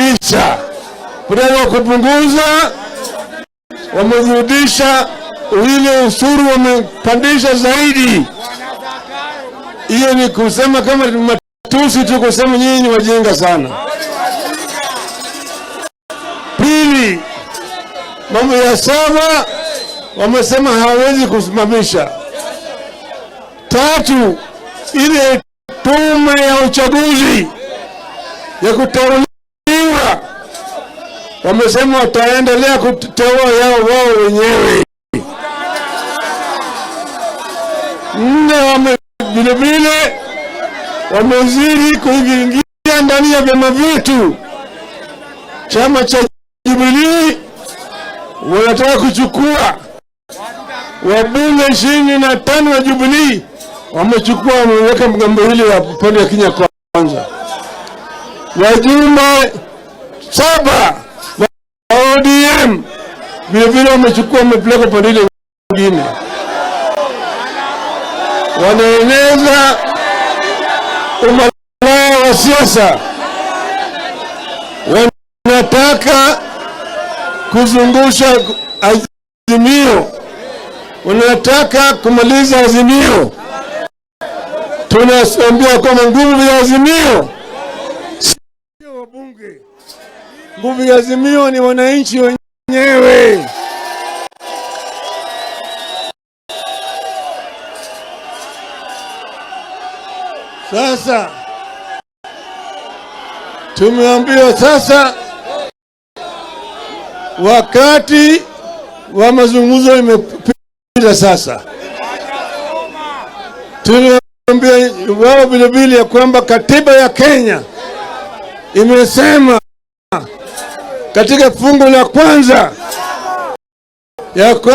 kabisa. Badala ya kupunguza, wamezidisha ile ushuru, wamepandisha zaidi. Hiyo ni kusema kama matusi tu, kusema nyinyi ni wajinga sana. Pili, mambo ya saba wamesema hawezi kusimamisha. Tatu, ile tume ya uchaguzi ya kuteuliwa wamesema wataendelea kuteua yao wao wenyewe. Nne, vilevile wamezidi kuingia ndani ya vyama vyetu. Chama cha Jubilee wanataka kuchukua wabunge 25 wa Jubilee, wamechukua, wameweka mgambo hili wa pande ya Kenya Kwanza. Wajumbe 7 wa ODM vilevile wamechukua, wamepeleka pande ile nyingine. Wanaeneza umalaya wa siasa, wanataka kuzungusha Azimio, wanataka kumaliza Azimio. Tunaambia kwamba nguvu ya Azimio sio wabunge, nguvu ya Azimio ni wananchi wenyewe. Sasa tumeambiwa sasa wakati wa mazungumzo imepita. Sasa tunaambia wao vilevile ya kwamba katiba ya Kenya imesema katika fungu la kwanza ya